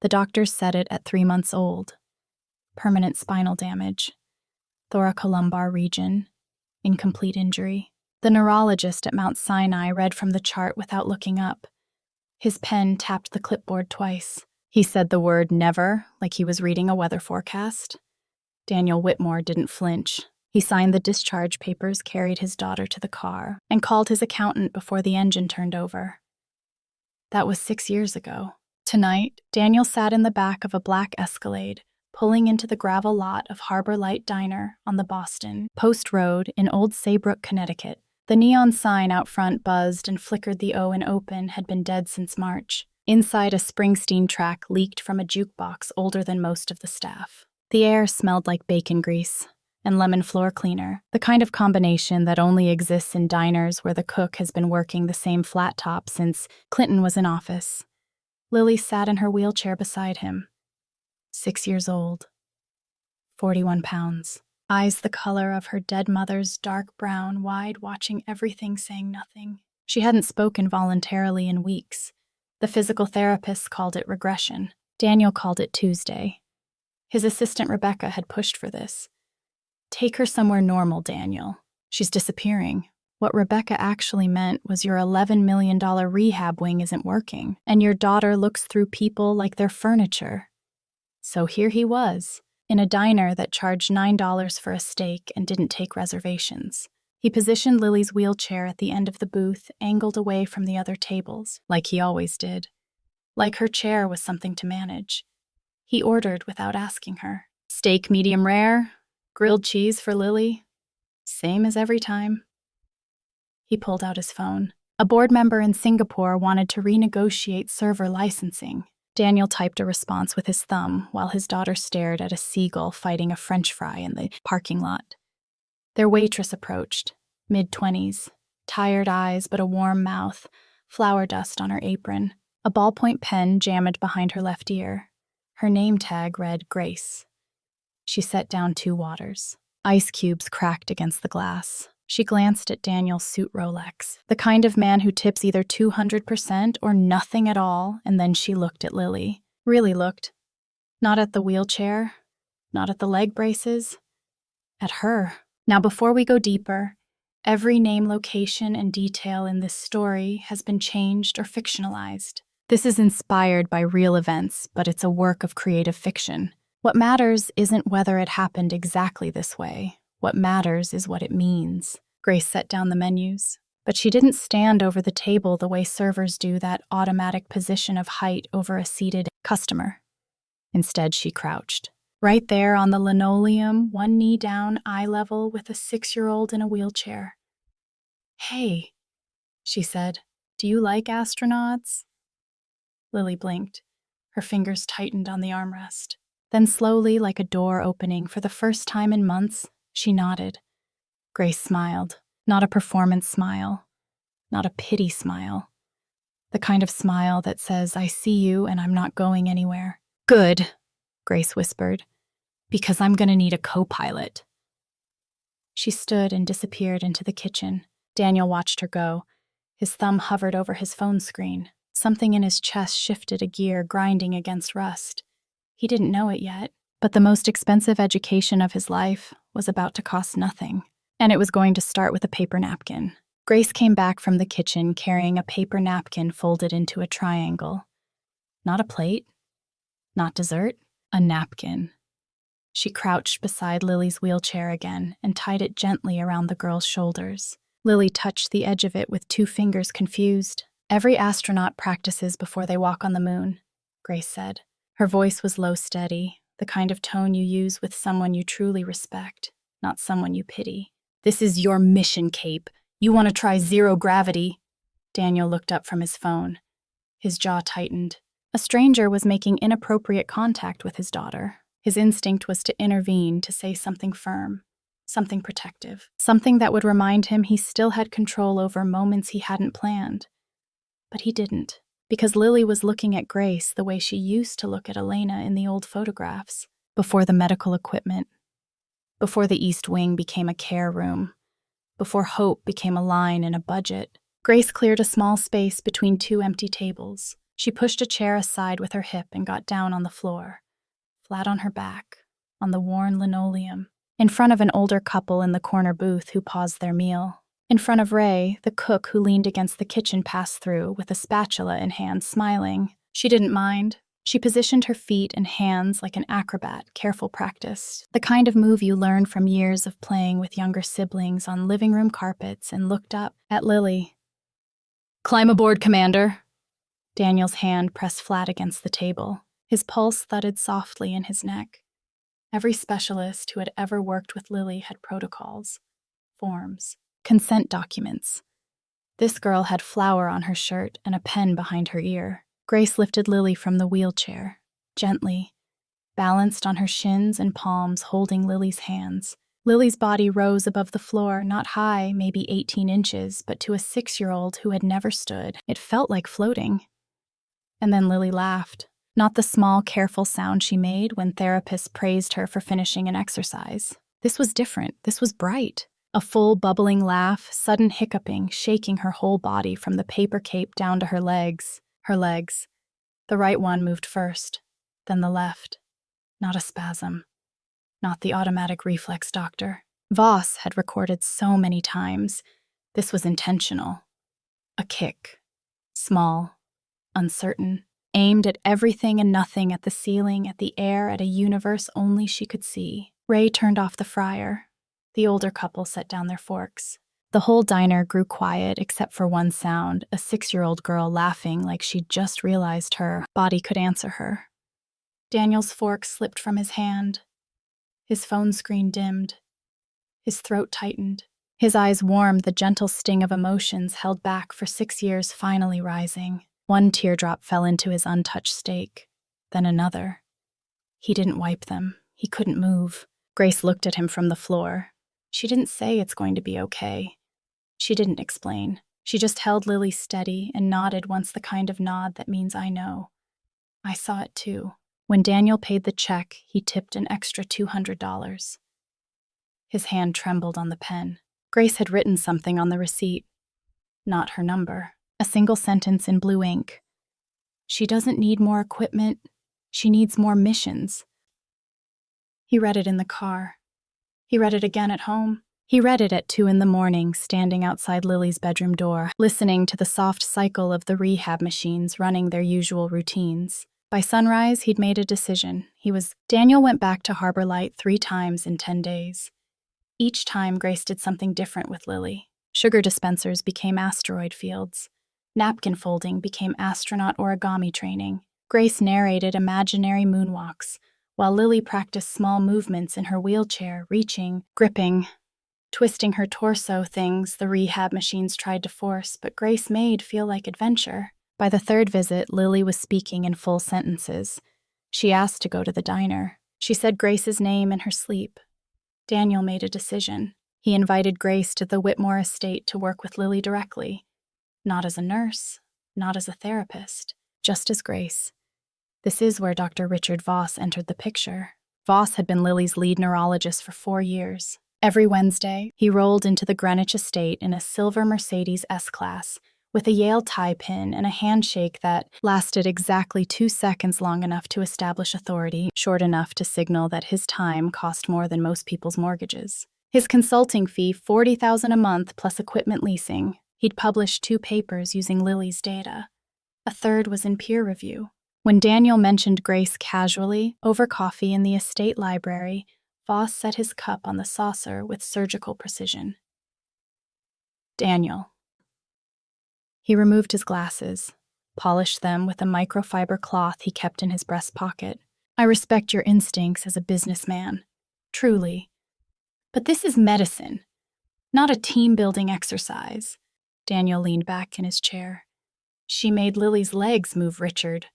The doctors said it at 3 months old. Permanent spinal damage, thoracolumbar region, incomplete injury. The neurologist at Mount Sinai read from the chart without looking up. His pen tapped the clipboard twice. He said the word never, like he was reading a weather forecast. Daniel Whitmore didn't flinch. He signed the discharge papers, carried his daughter to the car, and called his accountant before the engine turned over. That was 6 years ago. Tonight, Daniel sat in the back of a black Escalade, pulling into the gravel lot of Harbor Light Diner on the Boston Post Road in Old Saybrook, Connecticut. The neon sign out front buzzed and flickered. The O in open had been dead since March. Inside, a Springsteen track leaked from a jukebox older than most of the staff. The air smelled like bacon grease and lemon floor cleaner, the kind of combination that only exists in diners where the cook has been working the same flat top since Clinton was in office. Lily sat in her wheelchair beside him. 6 years old, 41 pounds, eyes the color of her dead mother's, dark brown, wide, watching everything, saying nothing. She hadn't spoken voluntarily in weeks. The physical therapists called it regression. Daniel called it Tuesday. His assistant Rebecca had pushed for this. Take her somewhere normal, Daniel. She's disappearing. What Rebecca actually meant was your $11 million rehab wing isn't working, and your daughter looks through people like they're furniture. So here he was, in a diner that charged $9 for a steak and didn't take reservations. He positioned Lily's wheelchair at the end of the booth, angled away from the other tables, like he always did. Like her chair was something to manage. He ordered without asking her. Steak medium rare, grilled cheese for Lily. Same as every time. He pulled out his phone. A board member in Singapore wanted to renegotiate server licensing. Daniel typed a response with his thumb while his daughter stared at a seagull fighting a French fry in the parking lot. Their waitress approached, mid-20s, tired eyes but a warm mouth, flour dust on her apron, a ballpoint pen jammed behind her left ear. Her name tag read Grace. She set down 2 waters. Ice cubes cracked against the glass. She glanced at Daniel's suit Rolex, the kind of man who tips either 200% or nothing at all, and then she looked at Lily. Really looked. Not at the wheelchair, not at the leg braces, at her. Now, before we go deeper, every name, location, and detail in this story has been changed or fictionalized. This is inspired by real events, but it's a work of creative fiction. What matters isn't whether it happened exactly this way. What matters is what it means. Grace set down the menus, but she didn't stand over the table the way servers do, that automatic position of height over a seated customer. Instead, she crouched. Right there on the linoleum, one knee down, eye level, with a 6-year-old in a wheelchair. "Hey," she said, "do you like astronauts?" Lily blinked. Her fingers tightened on the armrest. Then slowly, like a door opening, for the first time in months, she nodded. Grace smiled. Not a performance smile. Not a pity smile. The kind of smile that says, "I see you and I'm not going anywhere." "Good," Grace whispered, "because I'm going to need a co-pilot." She stood and disappeared into the kitchen. Daniel watched her go. His thumb hovered over his phone screen. Something in his chest shifted a gear, grinding against rust. He didn't know it yet, but the most expensive education of his life was about to cost nothing, and it was going to start with a paper napkin. Grace came back from the kitchen carrying a paper napkin folded into a triangle. Not a plate, not dessert, a napkin. She crouched beside Lily's wheelchair again and tied it gently around the girl's shoulders. Lily touched the edge of it with 2 fingers, confused. "Every astronaut practices before they walk on the moon," Grace said. Her voice was low, steady, the kind of tone you use with someone you truly respect, not someone you pity. "This is your mission, Cape. You want to try zero gravity?" Daniel looked up from his phone. His jaw tightened. A stranger was making inappropriate contact with his daughter. His instinct was to intervene, to say something firm, something protective, something that would remind him he still had control over moments he hadn't planned. But he didn't, because Lily was looking at Grace the way she used to look at Elena in the old photographs, before the medical equipment, before the East Wing became a care room, before hope became a line in a budget. Grace cleared a small space between 2 empty tables. She pushed a chair aside with her hip and got down on the floor, flat on her back, on the worn linoleum, in front of an older couple in the corner booth who paused their meal. In front of Ray, the cook who leaned against the kitchen pass-through with a spatula in hand, smiling. She didn't mind. She positioned her feet and hands like an acrobat, careful practice, the kind of move you learn from years of playing with younger siblings on living room carpets, and looked up at Lily. "Climb aboard, Commander." Daniel's hand pressed flat against the table. His pulse thudded softly in his neck. Every specialist who had ever worked with Lily had protocols, forms, consent documents. This girl had flour on her shirt and a pen behind her ear. Grace lifted Lily from the wheelchair, gently, balanced on her shins and palms, holding Lily's hands. Lily's body rose above the floor, not high, maybe 18 inches, but to a 6-year-old who had never stood, it felt like floating. And then Lily laughed, not the small, careful sound she made when therapists praised her for finishing an exercise. This was different. This was bright. A full, bubbling laugh, sudden hiccuping, shaking her whole body from the paper cape down to her legs. Her legs. The right one moved first, then the left. Not a spasm. Not the automatic reflex doctor Voss had recorded so many times. This was intentional. A kick. Small. Uncertain. Aimed at everything and nothing, at the ceiling, at the air, at a universe only she could see. Ray turned off the fryer. The older couple set down their forks. The whole diner grew quiet except for one sound, a 6-year-old girl laughing like she'd just realized her body could answer her. Daniel's fork slipped from his hand. His phone screen dimmed. His throat tightened. His eyes warmed, the gentle sting of emotions held back for 6 years finally rising. One teardrop fell into his untouched steak, then another. He didn't wipe them. He couldn't move. Grace looked at him from the floor. She didn't say it's going to be okay. She didn't explain. She just held Lily steady and nodded once, the kind of nod that means I know. I saw it too. When Daniel paid the check, he tipped an extra $200. His hand trembled on the pen. Grace had written something on the receipt. Not her number. A single sentence in blue ink. She doesn't need more equipment. She needs more missions. He read it in the car. He read it again at home. He read it at 2 a.m, standing outside Lily's bedroom door, listening to the soft cycle of the rehab machines running their usual routines. By sunrise, he'd made a decision. Daniel went back to Harbor Light 3 times in 10 days. Each time, Grace did something different with Lily. Sugar dispensers became asteroid fields. Napkin folding became astronaut origami training. Grace narrated imaginary moonwalks, while Lily practiced small movements in her wheelchair, reaching, gripping, twisting her torso, things the rehab machines tried to force, but Grace made feel like adventure. By the 3rd visit, Lily was speaking in full sentences. She asked to go to the diner. She said Grace's name in her sleep. Daniel made a decision. He invited Grace to the Whitmore estate to work with Lily directly. Not as a nurse, not as a therapist, just as Grace. This is where Dr. Richard Voss entered the picture. Voss had been Lily's lead neurologist for 4 years. Every Wednesday, he rolled into the Greenwich estate in a silver Mercedes S-Class with a Yale tie pin and a handshake that lasted exactly 2 seconds, long enough to establish authority, short enough to signal that his time cost more than most people's mortgages. His consulting fee, $40,000 a month plus equipment leasing. He'd published 2 papers using Lily's data. A 3rd was in peer review. When Daniel mentioned Grace casually, over coffee in the estate library, Voss set his cup on the saucer with surgical precision. Daniel. He removed his glasses, polished them with a microfiber cloth he kept in his breast pocket. I respect your instincts as a businessman. Truly. But this is medicine, not a team-building exercise. Daniel leaned back in his chair. She made Lily's legs move, Richard.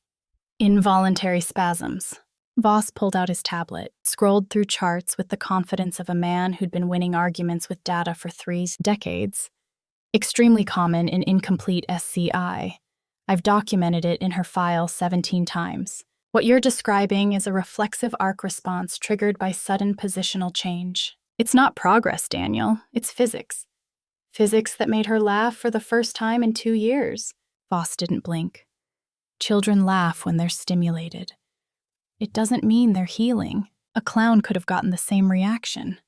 Involuntary spasms. Voss pulled out his tablet, scrolled through charts with the confidence of a man who'd been winning arguments with data for 3 decades. Extremely common in incomplete SCI. I've documented it in her file 17 times. What you're describing is a reflexive arc response triggered by sudden positional change. It's not progress, Daniel. It's physics. Physics that made her laugh for the first time in 2 years. Voss didn't blink. Children laugh when they're stimulated. It doesn't mean they're healing. A clown could have gotten the same reaction.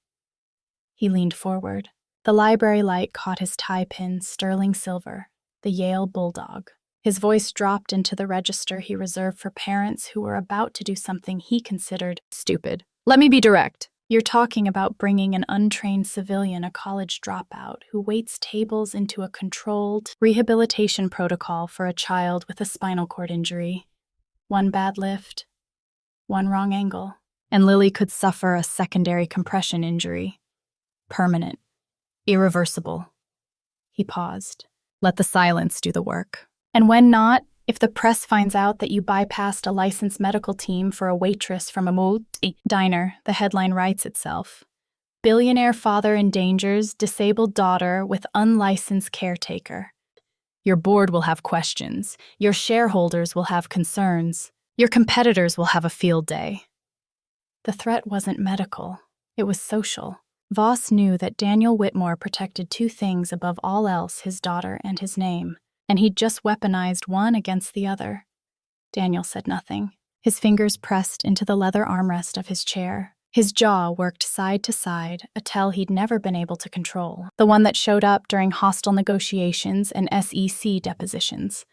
He leaned forward. The library light caught his tie pin, sterling silver, the Yale Bulldog. His voice dropped into the register he reserved for parents who were about to do something he considered stupid. Let me be direct. You're talking about bringing an untrained civilian, a college dropout, who waits tables into a controlled rehabilitation protocol for a child with a spinal cord injury. One bad lift, one wrong angle, and Lily could suffer a secondary compression injury. Permanent. Irreversible. He paused. Let the silence do the work. And when not, if the press finds out that you bypassed a licensed medical team for a waitress from a diner, the headline writes itself. Billionaire father endangers disabled daughter with unlicensed caretaker. Your board will have questions. Your shareholders will have concerns. Your competitors will have a field day. The threat wasn't medical. It was social. Voss knew that Daniel Whitmore protected two things above all else, his daughter and his name, and he'd just weaponized one against the other. Daniel said nothing. His fingers pressed into the leather armrest of his chair. His jaw worked side to side, a tell he'd never been able to control, the one that showed up during hostile negotiations and SEC depositions.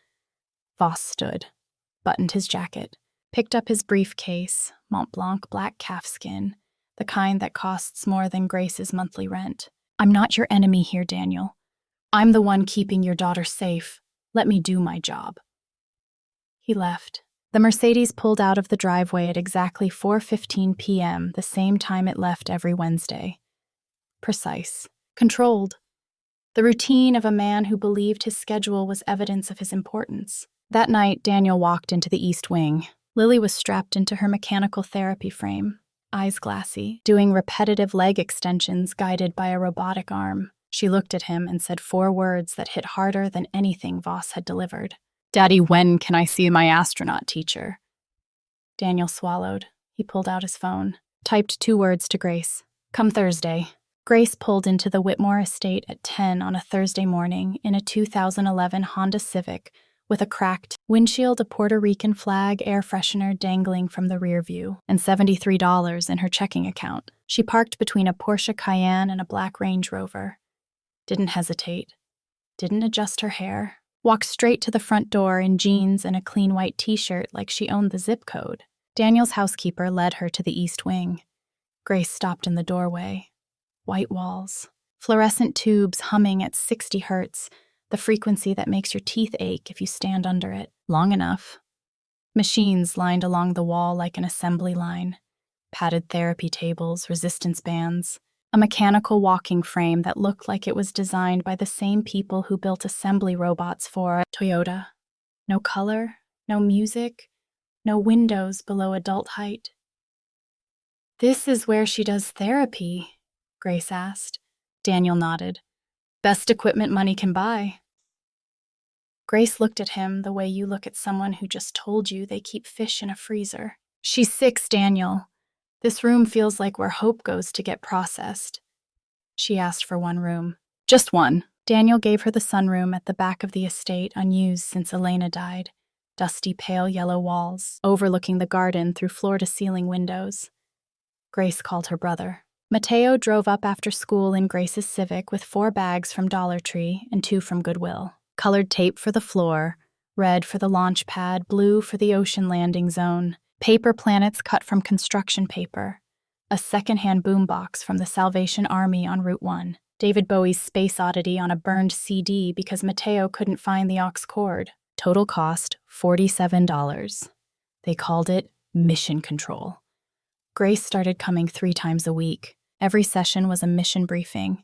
Voss stood, buttoned his jacket, picked up his briefcase, Mont Blanc black calfskin, the kind that costs more than Grace's monthly rent. I'm not your enemy here, Daniel. I'm the one keeping your daughter safe. Let me do my job. He left. The Mercedes pulled out of the driveway at exactly 4:15 p.m., the same time it left every Wednesday. Precise. Controlled. The routine of a man who believed his schedule was evidence of his importance. That night, Daniel walked into the East Wing. Lily was strapped into her mechanical therapy frame, eyes glassy, doing repetitive leg extensions guided by a robotic arm. She looked at him and said 4 words that hit harder than anything Voss had delivered. Daddy, when can I see my astronaut teacher? Daniel swallowed. He pulled out his phone, typed 2 words to Grace. Come Thursday. Grace pulled into the Whitmore estate at 10 on a Thursday morning in a 2011 Honda Civic with a cracked windshield, a Puerto Rican flag air freshener dangling from the rear view, and $73 in her checking account. She parked between a Porsche Cayenne and a black Range Rover. Didn't hesitate. Didn't adjust her hair. Walked straight to the front door in jeans and a clean white t-shirt like she owned the zip code. Daniel's housekeeper led her to the East Wing. Grace stopped in the doorway. White walls. Fluorescent tubes humming at 60 hertz, the frequency that makes your teeth ache if you stand under it long enough. Machines lined along the wall like an assembly line. Padded therapy tables, resistance bands. A mechanical walking frame that looked like it was designed by the same people who built assembly robots for Toyota. No color, no music, no windows below adult height. This is where she does therapy, Grace asked. Daniel nodded. Best equipment money can buy. Grace looked at him the way you look at someone who just told you they keep fish in a freezer. She's 6, Daniel. This room feels like where hope goes to get processed. She asked for 1 room. Just 1. Daniel gave her the sunroom at the back of the estate, unused since Elena died. Dusty, pale yellow walls, overlooking the garden through floor-to-ceiling windows. Grace called her brother. Mateo drove up after school in Grace's Civic with 4 bags from Dollar Tree and 2 from Goodwill. Colored tape for the floor, red for the launch pad, blue for the ocean landing zone. Paper planets cut from construction paper, a second-hand boombox from the Salvation Army on Route 1, David Bowie's Space Oddity on a burned CD because Mateo couldn't find the aux cord. Total cost, $47. They called it Mission Control. Grace started coming 3 times a week. Every session was a mission briefing.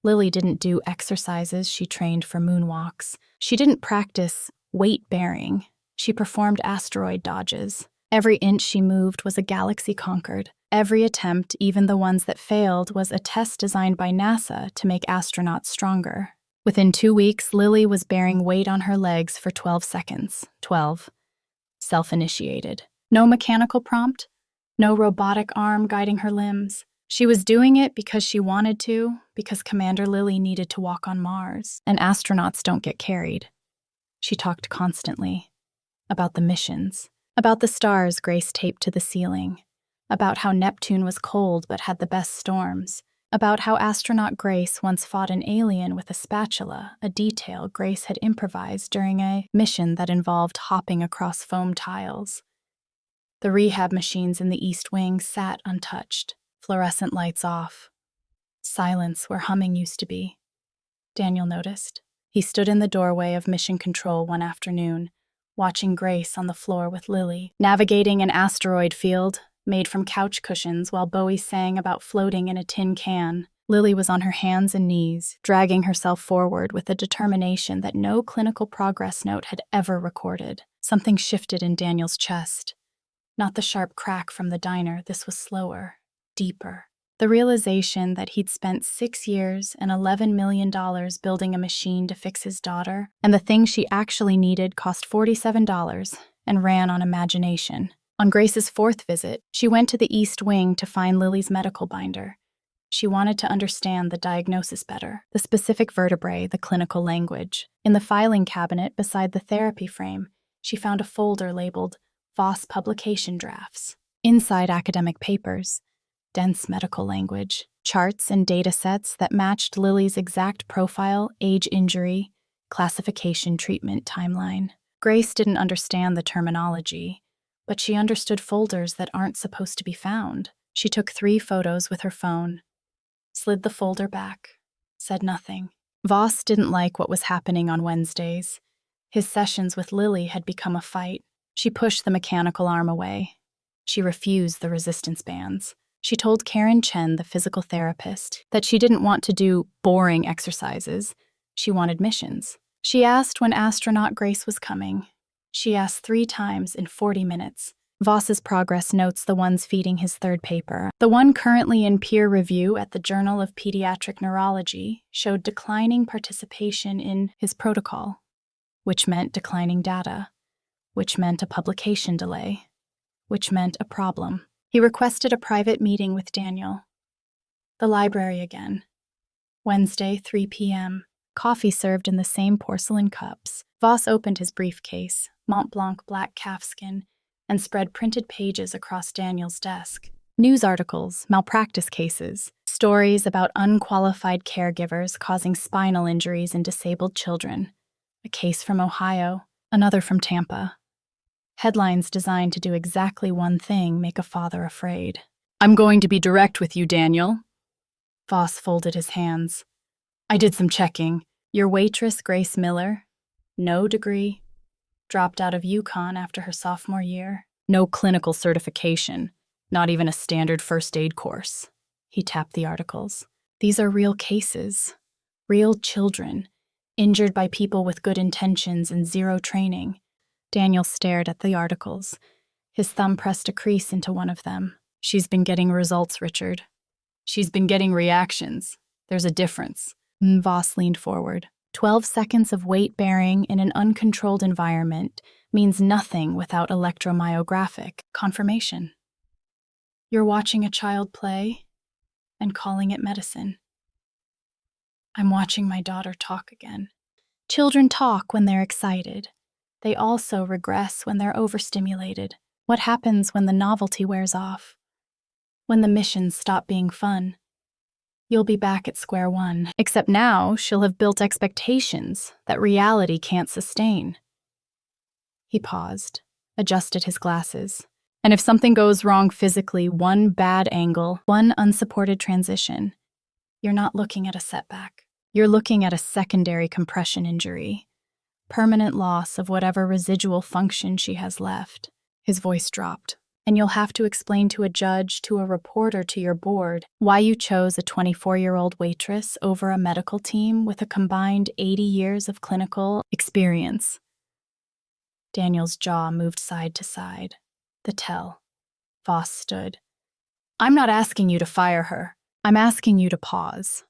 Lily didn't do exercises, she trained for moonwalks. She didn't practice weight-bearing. She performed asteroid dodges. Every inch she moved was a galaxy conquered. Every attempt, even the ones that failed, was a test designed by NASA to make astronauts stronger. Within 2 weeks, Lily was bearing weight on her legs for 12 seconds. 12. Self-initiated. No mechanical prompt. No robotic arm guiding her limbs. She was doing it because she wanted to, because Commander Lily needed to walk on Mars, and astronauts don't get carried. She talked constantly. about the missions, about the stars Grace taped to the ceiling, about how Neptune was cold but had the best storms, about how astronaut Grace once fought an alien with a spatula, a detail Grace had improvised during a mission that involved hopping across foam tiles. The rehab machines in the East Wing sat untouched, fluorescent lights off. Silence where humming used to be. Daniel noticed. He stood in the doorway of Mission Control one afternoon, watching Grace on the floor with Lily, navigating an asteroid field made from couch cushions while Bowie sang about floating in a tin can. Lily was on her hands and knees, dragging herself forward with a determination that no clinical progress note had ever recorded. Something shifted in Daniel's chest. Not the sharp crack from the diner, this was slower, deeper. The realization that he'd spent 6 years and $11 million building a machine to fix his daughter, and the thing she actually needed cost $47 and ran on imagination. On Grace's 4th visit, she went to the East Wing to find Lily's medical binder. She wanted to understand the diagnosis better, the specific vertebrae, the clinical language. In the filing cabinet beside the therapy frame, she found a folder labeled Voss Publication Drafts. Inside academic papers, dense medical language, charts and data sets that matched Lily's exact profile, age, injury, classification, treatment, timeline. Grace didn't understand the terminology, but she understood folders that aren't supposed to be found. She took 3 photos with her phone, slid the folder back, said nothing. Voss didn't like what was happening on Wednesdays. His sessions with Lily had become a fight. She pushed the mechanical arm away. She refused the resistance bands. She told Karen Chen, the physical therapist, that she didn't want to do boring exercises. She wanted missions. She asked when astronaut Grace was coming. She asked 3 times in 40 minutes. Voss's progress notes, the ones feeding his 3rd paper, the one currently in peer review at the Journal of Pediatric Neurology, showed declining participation in his protocol, which meant declining data, which meant a publication delay, which meant a problem. He requested a private meeting with Daniel. The library again. Wednesday, 3 p.m. Coffee served in the same porcelain cups. Voss opened his briefcase, Mont Blanc black calfskin, and spread printed pages across Daniel's desk. News articles, malpractice cases, stories about unqualified caregivers causing spinal injuries in disabled children. A case from Ohio, another from Tampa. Headlines designed to do exactly one thing: make a father afraid. "I'm going to be direct with you, Daniel." Voss folded his hands. "I did some checking. Your waitress, Grace Miller, no degree, dropped out of UConn after her sophomore year. No clinical certification, not even a standard first aid course." He tapped the articles. "These are real cases, real children, injured by people with good intentions and zero training." Daniel stared at the articles. His thumb pressed a crease into one of them. "She's been getting results, Richard. She's been getting reactions. There's a difference." Voss leaned forward. 12 seconds of weight bearing in an uncontrolled environment means nothing without electromyographic confirmation. You're watching a child play and calling it medicine. I'm watching my daughter talk again. Children talk when they're excited. They also regress when they're overstimulated. What happens when the novelty wears off? When the missions stop being fun? You'll be back at square one, except now she'll have built expectations that reality can't sustain. He paused, adjusted his glasses. And if something goes wrong physically, one bad angle, one unsupported transition, you're not looking at a setback. You're looking at a secondary compression injury. Permanent loss of whatever residual function she has left. His voice dropped. And you'll have to explain to a judge, to a reporter, to your board, why you chose a 24-year-old waitress over a medical team with a combined 80 years of clinical experience. Daniel's jaw moved side to side. The tell. Voss stood. "I'm not asking you to fire her. I'm asking you to pause.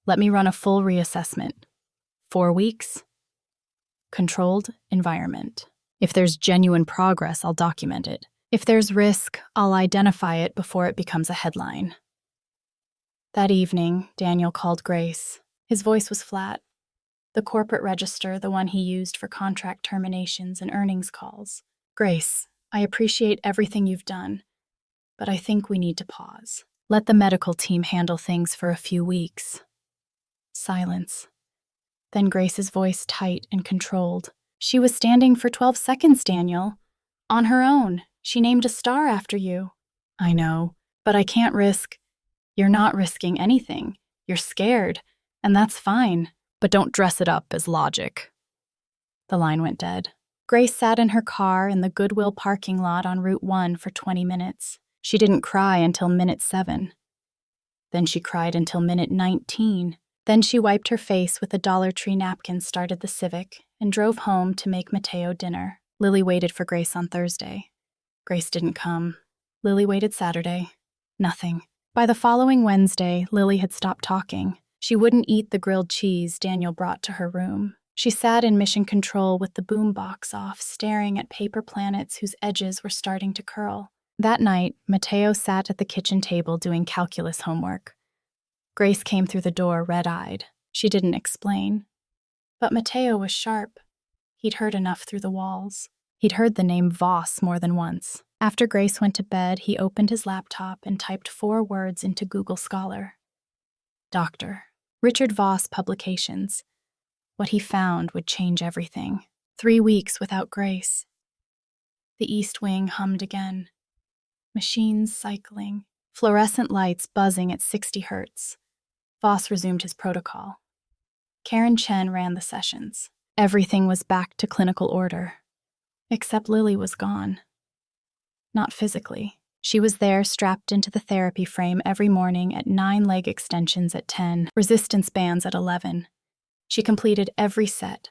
Let me run a full reassessment. 4 weeks. Controlled environment. If there's genuine progress, I'll document it. If there's risk, I'll identify it before it becomes a headline." That evening, Daniel called Grace. His voice was flat. The corporate register, the one he used for contract terminations and earnings calls. Grace, I appreciate everything you've done, but I think we need to pause. Let the medical team handle things for a few weeks. Silence. Then Grace's voice tight and controlled. She was standing for 12 seconds, Daniel. On her own. She named a star after you. I know, but I can't risk. You're not risking anything. You're scared, and that's fine. But don't dress it up as logic. The line went dead. Grace sat in her car in the Goodwill parking lot on Route 1 for 20 minutes. She didn't cry until minute 7. Then she cried until minute 19. Then she wiped her face with a Dollar Tree napkin, started the Civic, and drove home to make Mateo dinner. Lily waited for Grace on Thursday. Grace didn't come. Lily waited Saturday. Nothing. By the following Wednesday, Lily had stopped talking. She wouldn't eat the grilled cheese Daniel brought to her room. She sat in mission control with the boombox off, staring at paper planets whose edges were starting to curl. That night, Mateo sat at the kitchen table doing calculus homework. Grace came through the door red-eyed. She didn't explain. But Mateo was sharp. He'd heard enough through the walls. He'd heard the name Voss more than once. After Grace went to bed, he opened his laptop and typed 4 words into Google Scholar. Doctor. Richard Voss Publications. What he found would change everything. 3 weeks without Grace. The East Wing hummed again. Machines cycling. Fluorescent lights buzzing at 60 hertz. Voss resumed his protocol. Karen Chen ran the sessions. Everything was back to clinical order. Except Lily was gone. Not physically. She was there strapped into the therapy frame every morning at 9 leg extensions at 10, resistance bands at 11. She completed every set.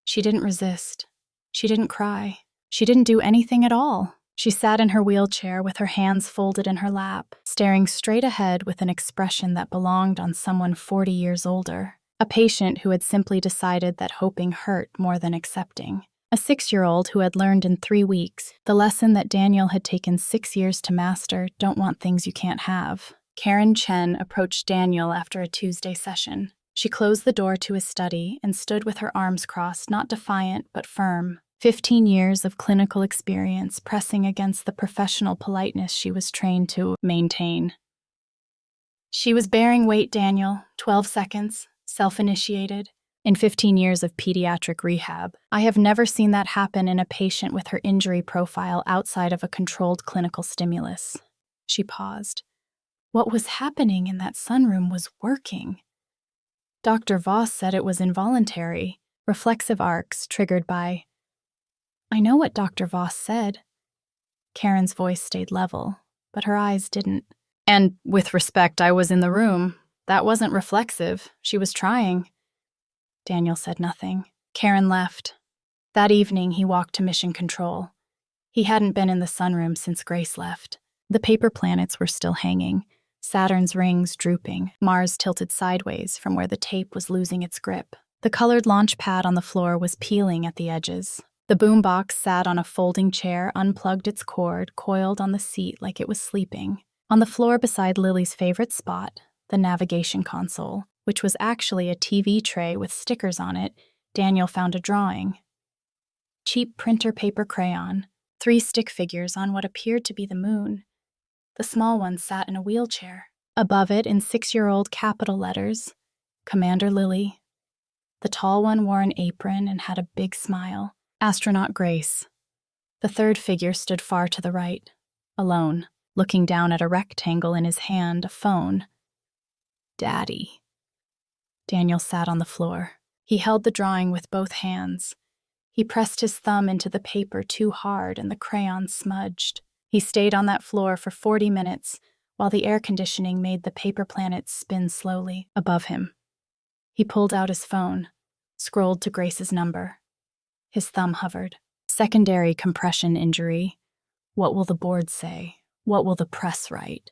She didn't resist. She didn't cry. She didn't do anything at all. She sat in her wheelchair with her hands folded in her lap, staring straight ahead with an expression that belonged on someone 40 years older. A patient who had simply decided that hoping hurt more than accepting. A 6-year-old who had learned in 3 weeks the lesson that Daniel had taken 6 years to master: don't want things you can't have. Karen Chen approached Daniel after a Tuesday session. She closed the door to his study and stood with her arms crossed, not defiant but firm. 15 years of clinical experience pressing against the professional politeness she was trained to maintain. She was bearing weight, Daniel, 12 seconds, self-initiated. In 15 years of pediatric rehab, I have never seen that happen in a patient with her injury profile outside of a controlled clinical stimulus. She paused. What was happening in that sunroom was working. Dr. Voss said it was involuntary, reflexive arcs triggered by... I know what Dr. Voss said. Karen's voice stayed level, but her eyes didn't. And with respect, I was in the room. That wasn't reflexive. She was trying. Daniel said nothing. Karen left. That evening, he walked to mission control. He hadn't been in the sunroom since Grace left. The paper planets were still hanging, Saturn's rings drooping, Mars tilted sideways from where the tape was losing its grip. The colored launch pad on the floor was peeling at the edges. The boombox sat on a folding chair, unplugged its cord, coiled on the seat like it was sleeping. On the floor beside Lily's favorite spot, the navigation console, which was actually a TV tray with stickers on it, Daniel found a drawing. Cheap printer paper crayon, 3 stick figures on what appeared to be the moon. The small one sat in a wheelchair. Above it, in 6-year-old capital letters, Commander Lily. The tall one wore an apron and had a big smile. Astronaut Grace. The 3rd figure stood far to the right, alone, looking down at a rectangle in his hand, a phone. Daddy. Daniel sat on the floor. He held the drawing with both hands. He pressed his thumb into the paper too hard and the crayon smudged. He stayed on that floor for 40 minutes while the air conditioning made the paper planets spin slowly above him. He pulled out his phone, scrolled to Grace's number. His thumb hovered. Secondary compression injury. What will the board say? What will the press write?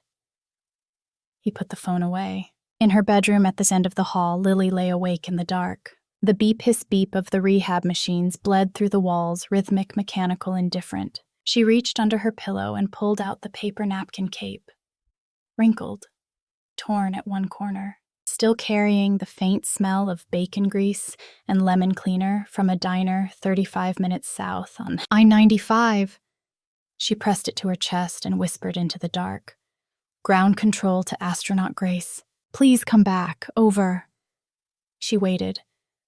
He put the phone away. In her bedroom at this end of the hall, Lily lay awake in the dark. The beep-hiss-beep of the rehab machines bled through the walls, rhythmic, mechanical, indifferent. She reached under her pillow and pulled out the paper napkin cape. Wrinkled, torn at one corner. still carrying the faint smell of bacon grease and lemon cleaner from a diner 35 minutes south on I-95. She pressed it to her chest and whispered into the dark. "Ground control to astronaut Grace. Please come back. Over." She waited.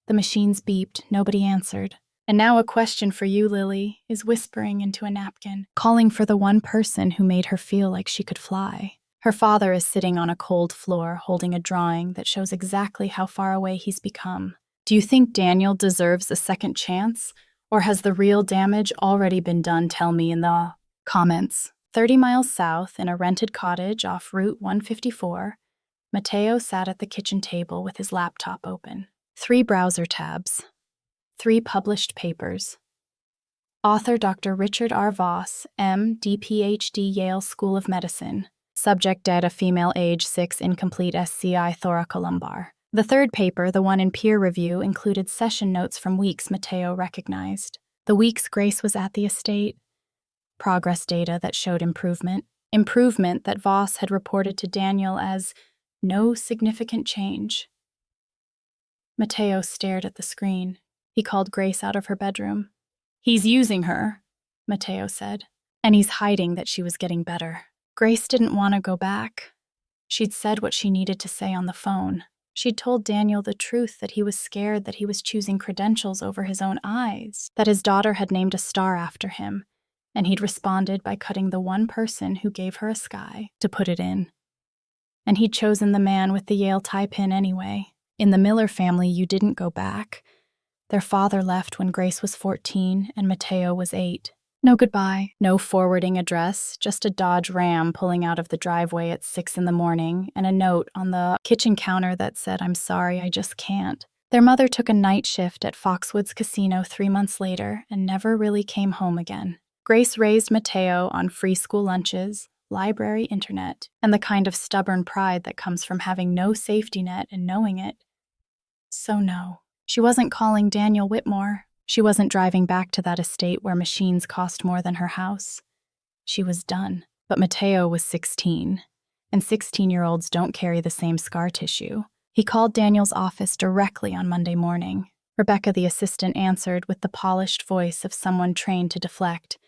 The machines beeped. Nobody answered. "And now a question for you, Lily," is whispering into a napkin, calling for the one person who made her feel like she could fly. Her father is sitting on a cold floor holding a drawing that shows exactly how far away he's become. "Do you think Daniel deserves a second chance? Or has the real damage already been done? Tell me in the comments." 30 miles south, in a rented cottage off Route 154, Matteo sat at the kitchen table with his laptop open. 3 browser tabs. 3 published papers. Author Dr. Richard R. Voss, M.D. Ph.D. Yale School of Medicine. Subject data female age 6 incomplete SCI thoracolumbar. The third paper, the one in peer review, included session notes from weeks Matteo recognized. The weeks Grace was at the estate. Progress data that showed improvement. Improvement that Voss had reported to Daniel as no significant change. Matteo stared at the screen. He called Grace out of her bedroom. "He's using her," Matteo said, "and he's hiding that she was getting better." Grace didn't want to go back. She'd said what she needed to say on the phone. She'd told Daniel the truth, that he was scared that he was choosing credentials over his own eyes, that his daughter had named a star after him, and he'd responded by cutting the one person who gave her a sky to put it in. And he'd chosen the man with the Yale tie pin anyway. In the Miller family, you didn't go back. Their father left when Grace was 14 and Matteo was 8. No goodbye, no forwarding address, just a Dodge Ram pulling out of the driveway at 6 in the morning and a note on the kitchen counter that said, "I'm sorry, I just can't." Their mother took a night shift at Foxwoods Casino 3 months later and never really came home again. Grace raised Matteo on free school lunches, library internet, and the kind of stubborn pride that comes from having no safety net and knowing it. So no. She wasn't calling Daniel Whitmore. She wasn't driving back to that estate where machines cost more than her house. She was done. But Matteo was 16, and 16-year-olds don't carry the same scar tissue. He called Daniel's office directly on Monday morning. Rebecca, the assistant, answered with the polished voice of someone trained to deflect.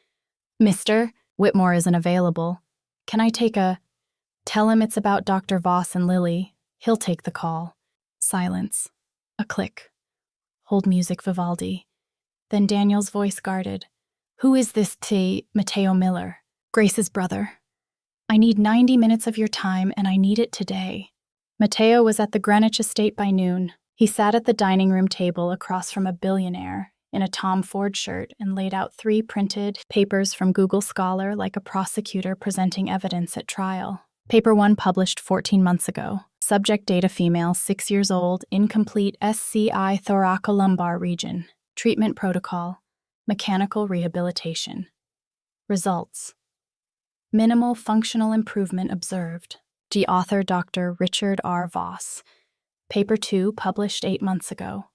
"Mr. Whitmore isn't available. Can I take a—" "Tell him it's about Dr. Voss and Lily. He'll take the call." Silence. A click. Hold music Vivaldi. Then Daniel's voice guarded. "Who is this Matteo Miller? Grace's brother. I need 90 minutes of your time, and I need it today." Matteo was at the Greenwich estate by noon. He sat at the dining room table across from a billionaire in a Tom Ford shirt and laid out 3 printed papers from Google Scholar like a prosecutor presenting evidence at trial. Paper 1 published 14 months ago. Subject data female, 6 years old, incomplete SCI thoracolumbar region. Treatment protocol, mechanical rehabilitation. Results. Minimal functional improvement observed. The author Dr. Richard R. Voss. Paper 2 published 8 months ago.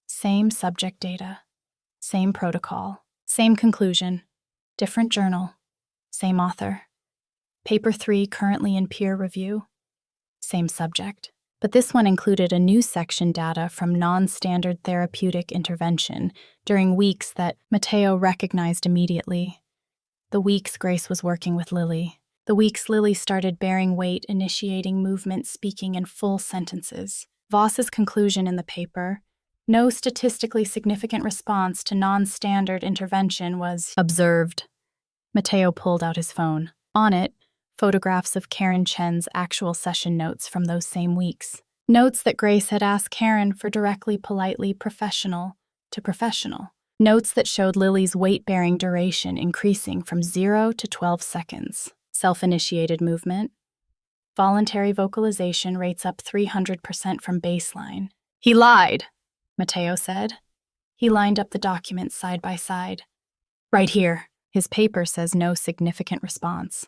Same subject data. Same protocol. Same conclusion. Different journal. Same author. Paper 3 currently in peer review. Same subject. But this one included a new section data from non-standard therapeutic intervention during weeks that Matteo recognized immediately. The weeks Grace was working with Lily. The weeks Lily started bearing weight, initiating movement, speaking in full sentences. Voss's conclusion in the paper, no statistically significant response to non-standard intervention was observed. Matteo pulled out his phone. On it, photographs of Karen Chen's actual session notes from those same weeks. Notes that Grace had asked Karen for directly, politely, professional to professional. Notes that showed Lily's weight-bearing duration increasing from 0 to 12 seconds. Self-initiated movement. Voluntary vocalization rates up 300% from baseline. "He lied," Matteo said. He lined up the documents side by side. "Right here." His paper says no significant response.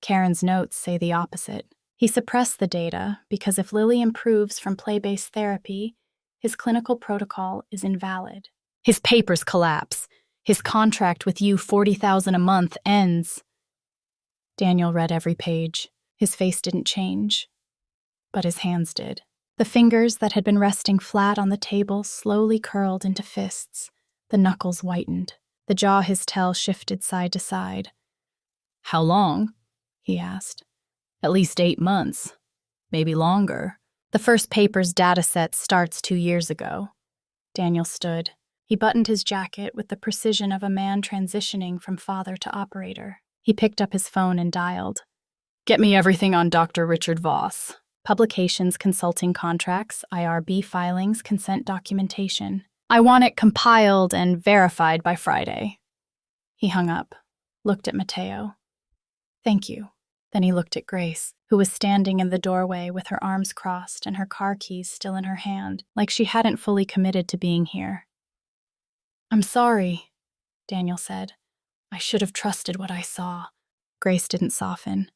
Karen's notes say the opposite. He suppressed the data because if Lily improves from play-based therapy, his clinical protocol is invalid. His papers collapse. His contract with you, $40,000 a month, ends. Daniel read every page. His face didn't change, but his hands did. The fingers that had been resting flat on the table slowly curled into fists. The knuckles whitened. The jaw his tail shifted side to side. "How long?" he asked. "At least 8 months. Maybe longer. The first paper's dataset starts 2 years ago." Daniel stood. He buttoned his jacket with the precision of a man transitioning from father to operator. He picked up his phone and dialed. "Get me everything on Dr. Richard Voss. Publications, consulting contracts, IRB filings, consent documentation. I want it compiled and verified by Friday." He hung up, looked at Matteo. "Thank you." Then he looked at Grace, who was standing in the doorway with her arms crossed and her car keys still in her hand, like she hadn't fully committed to being here. "I'm sorry," Daniel said. "I should have trusted what I saw." Grace didn't soften.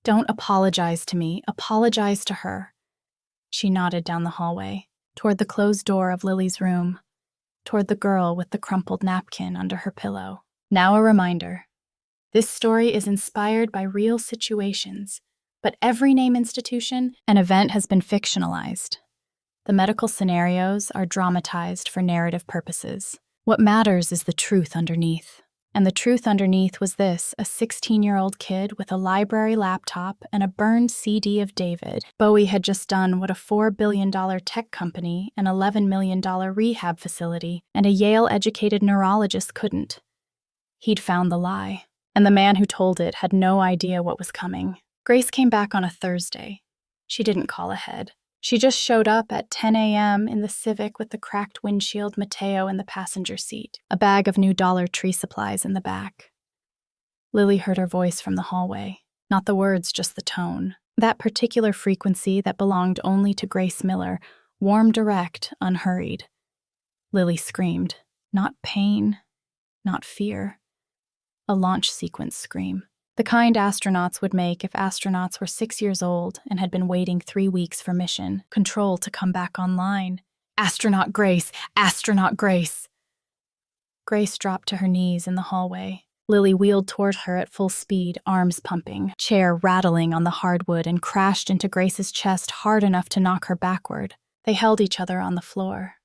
"Don't apologize to me. Apologize to her." She nodded down the hallway, toward the closed door of Lily's room, toward the girl with the crumpled napkin under her pillow. Now a reminder. This story is inspired by real situations, but every name, institution, and event has been fictionalized. The medical scenarios are dramatized for narrative purposes. What matters is the truth underneath. And the truth underneath was this: a 16-year-old kid with a library laptop and a burned CD of David. Bowie had just done what a $4 billion tech company, an $11 million rehab facility, and a Yale-educated neurologist couldn't. He'd found the lie, and the man who told it had no idea what was coming. Grace came back on a Thursday. She didn't call ahead. She just showed up at 10 a.m. in the Civic with the cracked windshield, Matteo in the passenger seat, a bag of new Dollar Tree supplies in the back. Lily heard her voice from the hallway. Not the words, just the tone. That particular frequency that belonged only to Grace Miller, warm, direct, unhurried. Lily screamed. Not pain, not fear. A launch sequence scream. The kind astronauts would make if astronauts were 6 years old and had been waiting 3 weeks for mission control to come back online. "Astronaut Grace! Astronaut Grace!" Grace dropped to her knees in the hallway. Lily wheeled toward her at full speed, arms pumping, chair rattling on the hardwood, and crashed into Grace's chest hard enough to knock her backward. They held each other on the floor.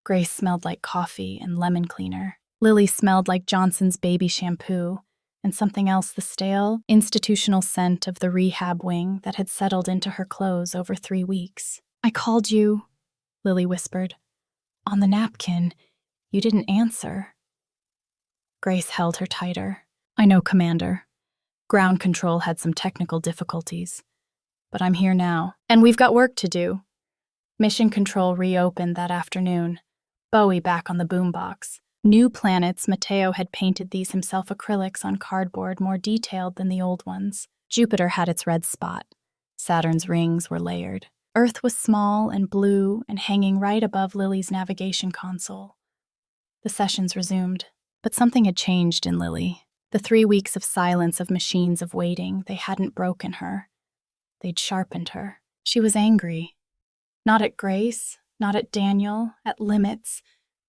Grace smelled like coffee and lemon cleaner. Lily smelled like Johnson's baby shampoo, and something else, the stale, institutional scent of the rehab wing that had settled into her clothes over 3 weeks. "I called you," Lily whispered. "On the napkin. You didn't answer." Grace held her tighter. "I know, Commander. Ground control had some technical difficulties. But I'm here now, and we've got work to do." Mission Control reopened that afternoon. Bowie back on the boombox. New planets, Matteo had painted these himself acrylics on cardboard more detailed than the old ones. Jupiter had its red spot. Saturn's rings were layered. Earth was small and blue and hanging right above Lily's navigation console. The sessions resumed, but something had changed in Lily. The 3 weeks of silence of machines of waiting, they hadn't broken her. They'd sharpened her. She was angry. Not at Grace, not at Daniel, at limits,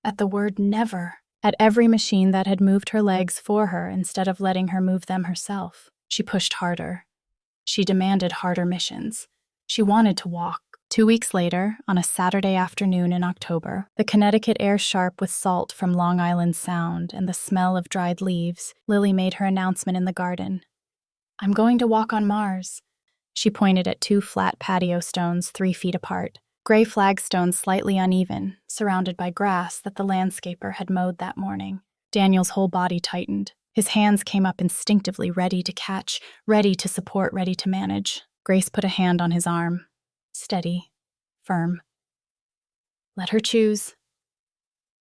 at the word never. At every machine that had moved her legs for her instead of letting her move them herself. She pushed harder. She demanded harder missions. She wanted to walk. 2 weeks later, on a Saturday afternoon in October, the Connecticut air sharp with salt from Long Island Sound and the smell of dried leaves, Lily made her announcement in the garden. "I'm going to walk on Mars." She pointed at 2 flat patio stones 3 feet apart. Gray flagstones slightly uneven, surrounded by grass that the landscaper had mowed that morning. Daniel's whole body tightened. His hands came up instinctively, ready to catch, ready to support, ready to manage. Grace put a hand on his arm. Steady, firm. "Let her choose."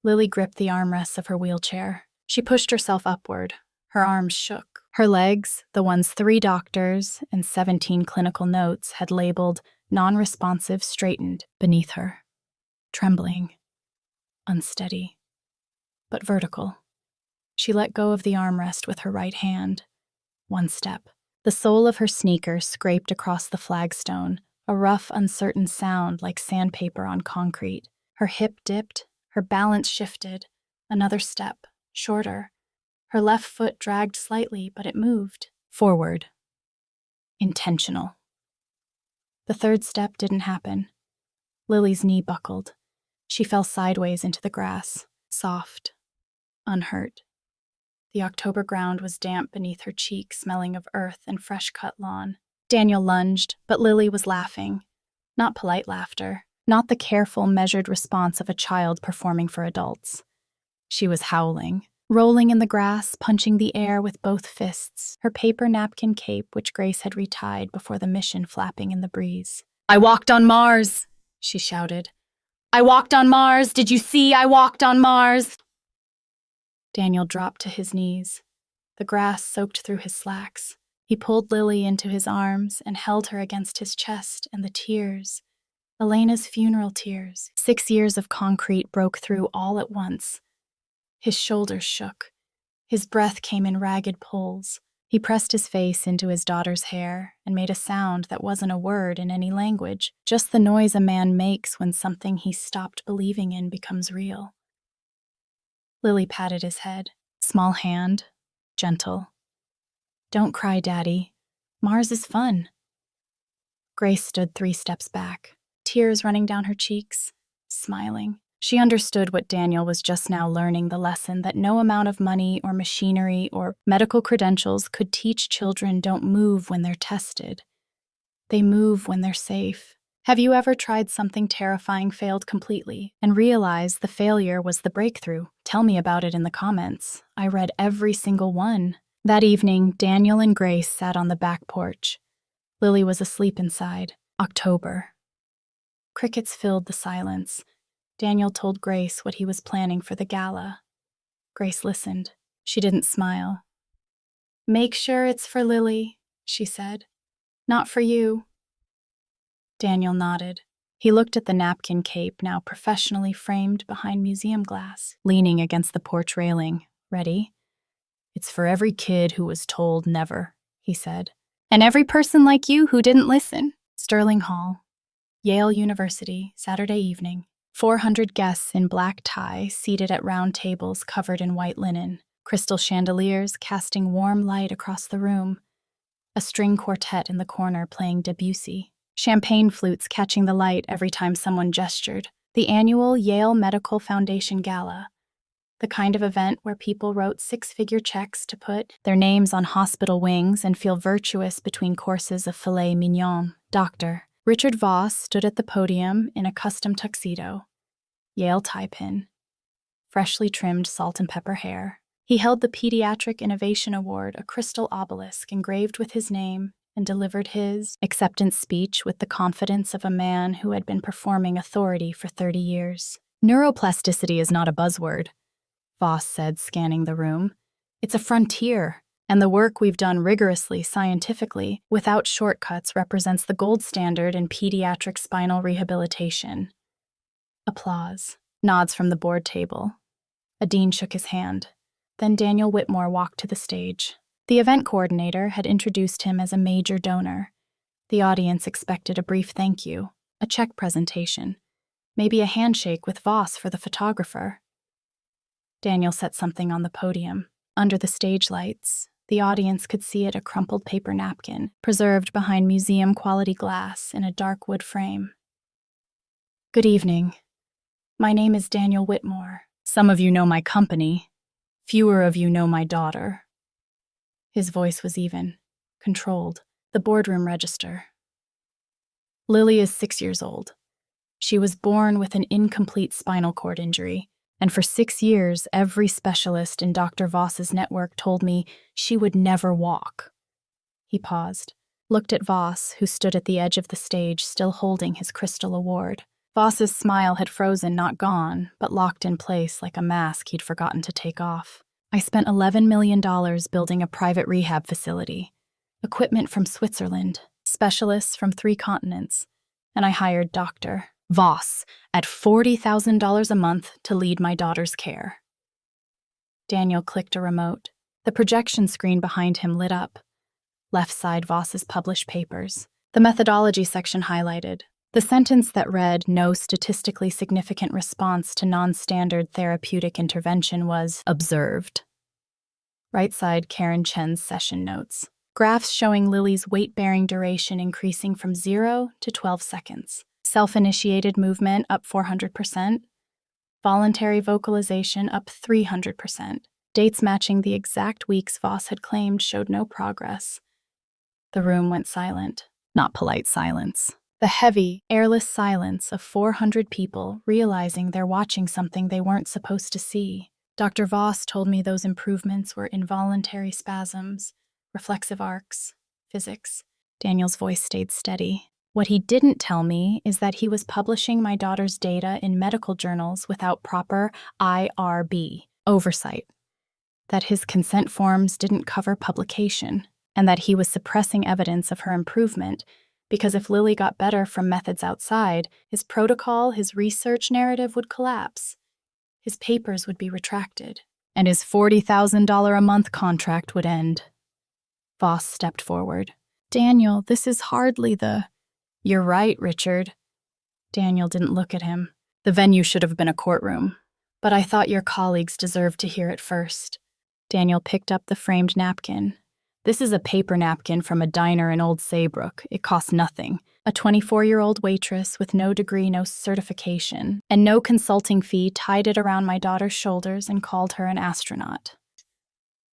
Lily gripped the armrests of her wheelchair. She pushed herself upward. Her arms shook. Her legs, the ones 3 doctors and 17 clinical notes had labeled non-responsive, straightened beneath her. Trembling. Unsteady. But vertical. She let go of the armrest with her right hand. 1 step. The sole of her sneaker scraped across the flagstone, a rough, uncertain sound like sandpaper on concrete. Her hip dipped, her balance shifted. Another step, shorter. Her left foot dragged slightly, but it moved. Forward. Intentional. The 3rd step didn't happen. Lily's knee buckled. She fell sideways into the grass, soft, unhurt. The October ground was damp beneath her cheek, smelling of earth and fresh-cut lawn. Daniel lunged, but Lily was laughing. Not polite laughter, not the careful, measured response of a child performing for adults. She was howling, rolling in the grass, punching the air with both fists, her paper napkin cape, which Grace had retied before the mission, flapping in the breeze. "I walked on Mars," she shouted. "I walked on Mars! Did you see I walked on Mars?" Daniel dropped to his knees. The grass soaked through his slacks. He pulled Lily into his arms and held her against his chest, and the tears, Elena's funeral tears, 6 years of concrete, broke through all at once. His shoulders shook. His breath came in ragged pulls. He pressed his face into his daughter's hair and made a sound that wasn't a word in any language, just the noise a man makes when something he stopped believing in becomes real. Lily patted his head, small hand, gentle. "Don't cry, Daddy. Mars is fun." Grace stood 3 steps back, tears running down her cheeks, smiling. She understood what Daniel was just now learning, the lesson that no amount of money or machinery or medical credentials could teach children don't move when they're tested. They move when they're safe. Have you ever tried something terrifying, failed completely, and realized the failure was the breakthrough? Tell me about it in the comments. I read every single one. That evening, Daniel and Grace sat on the back porch. Lily was asleep inside. October. Crickets filled the silence. Daniel told Grace what he was planning for the gala. Grace listened. She didn't smile. "Make sure it's for Lily," she said. "Not for you." Daniel nodded. He looked at the napkin cape, now professionally framed behind museum glass, leaning against the porch railing. "Ready?" "It's for every kid who was told never," he said. "And every person like you who didn't listen." Sterling Hall, Yale University, Saturday evening. 400 guests in black tie seated at round tables covered in white linen, crystal chandeliers casting warm light across the room, a string quartet in the corner playing Debussy, champagne flutes catching the light every time someone gestured. The annual Yale Medical Foundation Gala, the kind of event where people wrote 6-figure checks to put their names on hospital wings and feel virtuous between courses of filet mignon. Dr. Richard Voss stood at the podium in a custom tuxedo, Yale tie pin, freshly trimmed salt and pepper hair. He held the Pediatric Innovation Award, a crystal obelisk engraved with his name, and delivered his acceptance speech with the confidence of a man who had been performing authority for 30 years. "Neuroplasticity is not a buzzword," Voss said, scanning the room. "It's a frontier, and the work we've done rigorously, scientifically, without shortcuts, represents the gold standard in pediatric spinal rehabilitation." Applause. Nods from the board table. A dean shook his hand. Then Daniel Whitmore walked to the stage. The event coordinator had introduced him as a major donor. The audience expected a brief thank you, a check presentation, maybe a handshake with Voss for the photographer. Daniel set something on the podium. Under the stage lights, the audience could see it, a crumpled paper napkin, preserved behind museum-quality glass in a dark wood frame. "Good evening. My name is Daniel Whitmore. Some of you know my company. Fewer of you know my daughter." His voice was even, controlled, the boardroom register. "Lily is 6 years old. She was born with an incomplete spinal cord injury, and for 6 years, every specialist in Dr. Voss's network told me she would never walk." He paused, looked at Voss, who stood at the edge of the stage, still holding his crystal award. Voss's smile had frozen, not gone, but locked in place like a mask he'd forgotten to take off. "I spent $11 million building a private rehab facility, equipment from Switzerland, specialists from 3 continents, and I hired Dr. Voss at $40,000 a month to lead my daughter's care." Daniel clicked a remote. The projection screen behind him lit up. Left side, Voss's published papers. The methodology section highlighted. The sentence that read, "No statistically significant response to non-standard therapeutic intervention was observed." Right side, Karen Chen's session notes. Graphs showing Lily's weight-bearing duration increasing from 0 to 12 seconds. Self-initiated movement up 400%. Voluntary vocalization up 300%. Dates matching the exact weeks Voss had claimed showed no progress. The room went silent. Not polite silence. The heavy, airless silence of 400 people realizing they're watching something they weren't supposed to see. Dr. Voss told me those improvements were involuntary spasms, reflexive arcs, physics. Daniel's voice stayed steady. What he didn't tell me is that he was publishing my daughter's data in medical journals without proper IRB oversight, that his consent forms didn't cover publication, and that he was suppressing evidence of her improvement because if Lily got better from methods outside, his protocol, his research narrative would collapse. His papers would be retracted, and his $40,000 a month contract would end. Voss stepped forward. Daniel, this is hardly the... You're right, Richard. Daniel didn't look at him. The venue should have been a courtroom, but I thought your colleagues deserved to hear it first. Daniel picked up the framed napkin. This is a paper napkin from a diner in Old Saybrook. It costs nothing. A 24-year-old waitress with no degree, no certification, and no consulting fee tied it around my daughter's shoulders and called her an astronaut.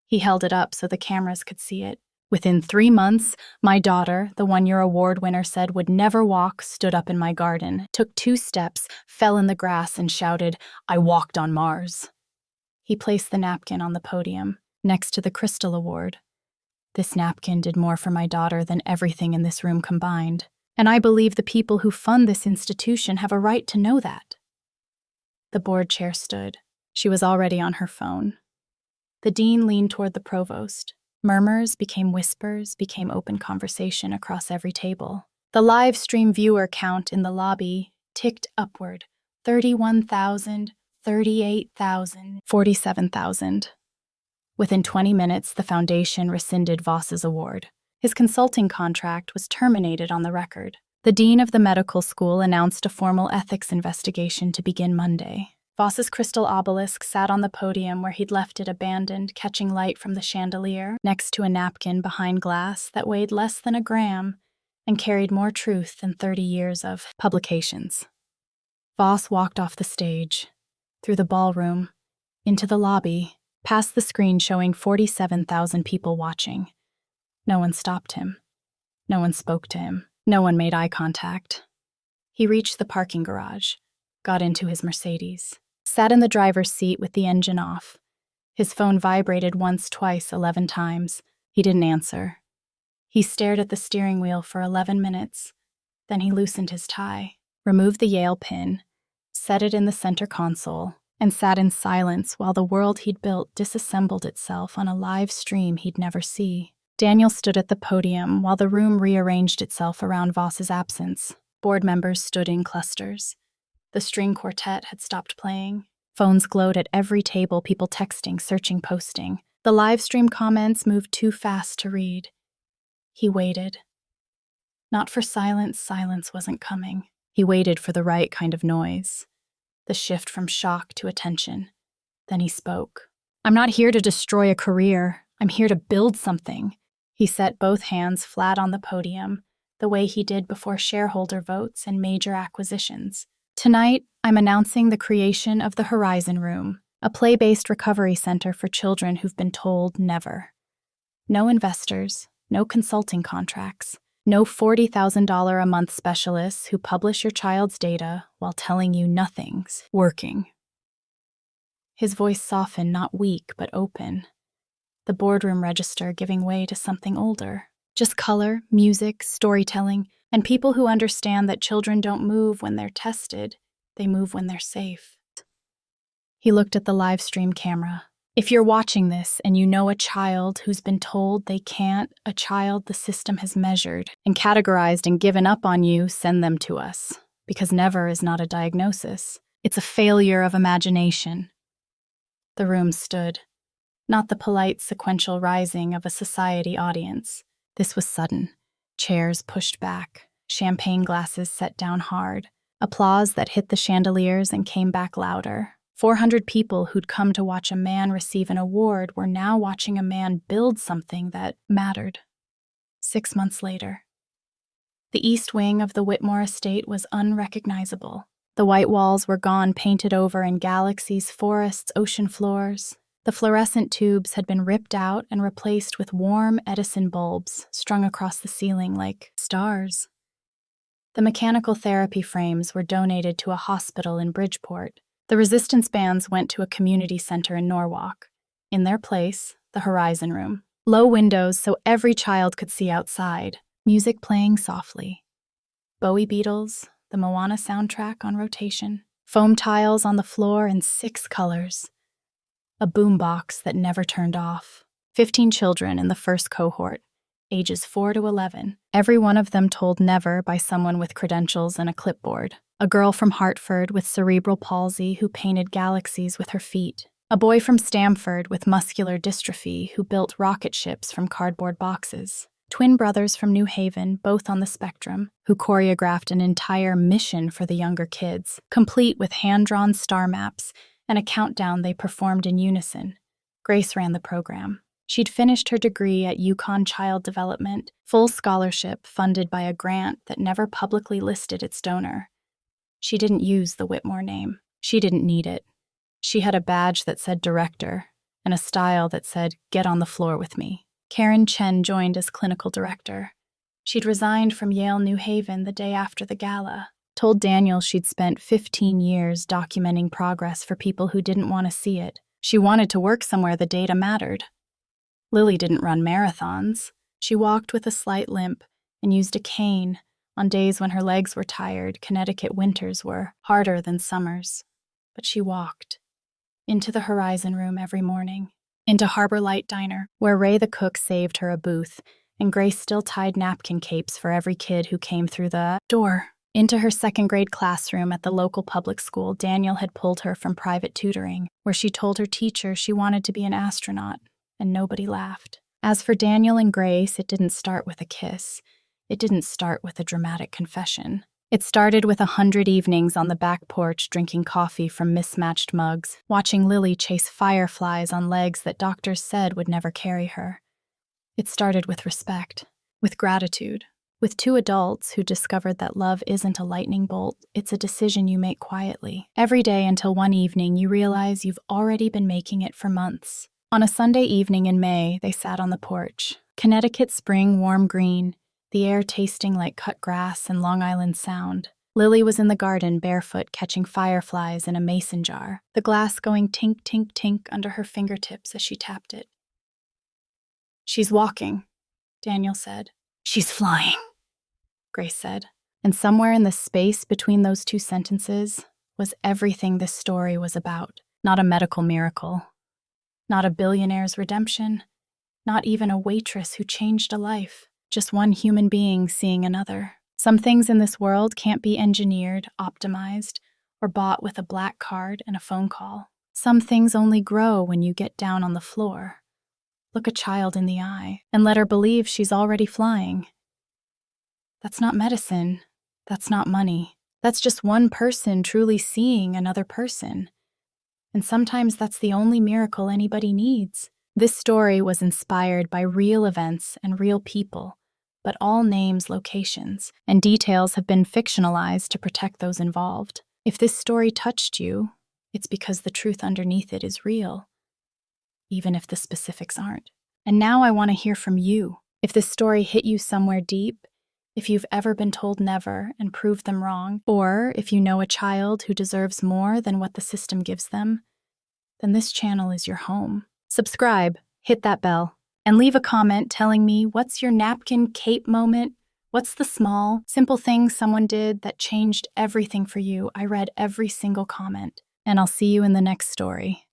He held it up so the cameras could see it. Within 3 months, my daughter, the one-year award winner said would never walk, stood up in my garden, took 2 steps, fell in the grass, and shouted, "I walked on Mars." He placed the napkin on the podium, next to the Crystal Award. This napkin did more for my daughter than everything in this room combined, and I believe the people who fund this institution have a right to know that. The board chair stood. She was already on her phone. The dean leaned toward the provost. Murmurs became whispers, became open conversation across every table. The live stream viewer count in the lobby ticked upward. 31,000, 38,000, 47,000. Within 20 minutes, the foundation rescinded Voss's award. His consulting contract was terminated on the record. The dean of the medical school announced a formal ethics investigation to begin Monday. Voss's crystal obelisk sat on the podium where he'd left it abandoned, catching light from the chandelier, next to a napkin behind glass that weighed less than a gram and carried more truth than 30 years of publications. Voss walked off the stage, through the ballroom, into the lobby, past the screen showing 47,000 people watching. No one stopped him. No one spoke to him. No one made eye contact. He reached the parking garage, got into his Mercedes, sat in the driver's seat with the engine off. His phone vibrated once, twice, 11 times. He didn't answer. He stared at the steering wheel for 11 minutes. Then he loosened his tie, removed the Yale pin, set it in the center console, and sat in silence while the world he'd built disassembled itself on a live stream he'd never see. Daniel stood at the podium while the room rearranged itself around Voss's absence. Board members stood in clusters. The string quartet had stopped playing. Phones glowed at every table, people texting, searching, posting. The live stream comments moved too fast to read. He waited. Not for silence, silence wasn't coming. He waited for the right kind of noise. The shift from shock to attention. Then he spoke. "I'm not here to destroy a career. I'm here to build something." He set both hands flat on the podium, the way he did before shareholder votes and major acquisitions. "Tonight, I'm announcing the creation of the Horizon Room, a play-based recovery center for children who've been told never. No investors, no consulting contracts, no $40,000 a month specialists who publish your child's data while telling you nothing's working." His voice softened, not weak, but open. The boardroom register giving way to something older. Just color, music, storytelling, and people who understand that children don't move when they're tested, they move when they're safe. He looked at the live stream camera. If you're watching this and you know a child who's been told they can't, a child the system has measured and categorized and given up on you, send them to us. Because never is not a diagnosis. It's a failure of imagination. The room stood. Not the polite sequential rising of a society audience. This was sudden. Chairs pushed back, champagne glasses set down hard, applause that hit the chandeliers and came back louder. 400 people who'd come to watch a man receive an award were now watching a man build something that mattered. 6 months later. The east wing of the Whitmore estate was unrecognizable. The white walls were gone, painted over in galaxies, forests, ocean floors. The fluorescent tubes had been ripped out and replaced with warm Edison bulbs strung across the ceiling like stars. The mechanical therapy frames were donated to a hospital in Bridgeport. The resistance bands went to a community center in Norwalk. In their place, the Horizon Room. Low windows so every child could see outside. Music playing softly. Bowie Beatles, the Moana soundtrack on rotation. Foam tiles on the floor in 6 colors. A boombox that never turned off. 15 children in the first cohort, ages 4 to 11. Every one of them told never by someone with credentials and a clipboard. A girl from Hartford with cerebral palsy who painted galaxies with her feet. A boy from Stamford with muscular dystrophy who built rocket ships from cardboard boxes. Twin brothers from New Haven, both on the spectrum, who choreographed an entire mission for the younger kids, complete with hand-drawn star maps and a countdown they performed in unison. Grace ran the program. She'd finished her degree at UConn Child Development, full scholarship funded by a grant that never publicly listed its donor. She didn't use the Whitmore name. She didn't need it. She had a badge that said director and a style that said, "Get on the floor with me." Karen Chen joined as clinical director. She'd resigned from Yale New Haven the day after the gala, told Daniel she'd spent 15 years documenting progress for people who didn't want to see it. She wanted to work somewhere the data mattered. Lily didn't run marathons. She walked with a slight limp and used a cane on days when her legs were tired. Connecticut winters were harder than summers. But she walked. Into the Horizon Room every morning. Into Harbor Light Diner, where Ray the cook saved her a booth, and Grace still tied napkin capes for every kid who came through the door. Into her second-grade classroom at the local public school Daniel had pulled her from private tutoring, where she told her teacher she wanted to be an astronaut, and nobody laughed. As for Daniel and Grace, it didn't start with a kiss. It didn't start with a dramatic confession. It started with 100 evenings on the back porch drinking coffee from mismatched mugs, watching Lily chase fireflies on legs that doctors said would never carry her. It started with respect, with gratitude, with 2 adults who discovered that love isn't a lightning bolt, it's a decision you make quietly. Every day until one evening you realize you've already been making it for months. On a Sunday evening in May, they sat on the porch. Connecticut spring, warm green, the air tasting like cut grass and Long Island Sound. Lily was in the garden, barefoot, catching fireflies in a mason jar, the glass going tink, tink, tink under her fingertips as she tapped it. "She's walking," Daniel said. "She's flying," Grace said. And somewhere in the space between those 2 sentences was everything this story was about. Not a medical miracle. Not a billionaire's redemption. Not even a waitress who changed a life. Just one human being seeing another. Some things in this world can't be engineered, optimized, or bought with a black card and a phone call. Some things only grow when you get down on the floor. Look a child in the eye and let her believe she's already flying. That's not medicine. That's not money. That's just one person truly seeing another person. And sometimes that's the only miracle anybody needs. This story was inspired by real events and real people, but all names, locations, and details have been fictionalized to protect those involved. If this story touched you, it's because the truth underneath it is real, even if the specifics aren't. And now I want to hear from you. If this story hit you somewhere deep, if you've ever been told never and proved them wrong, or if you know a child who deserves more than what the system gives them, then this channel is your home. Subscribe, hit that bell, and leave a comment telling me what's your napkin cape moment. What's the small, simple thing someone did that changed everything for you? I read every single comment, and I'll see you in the next story.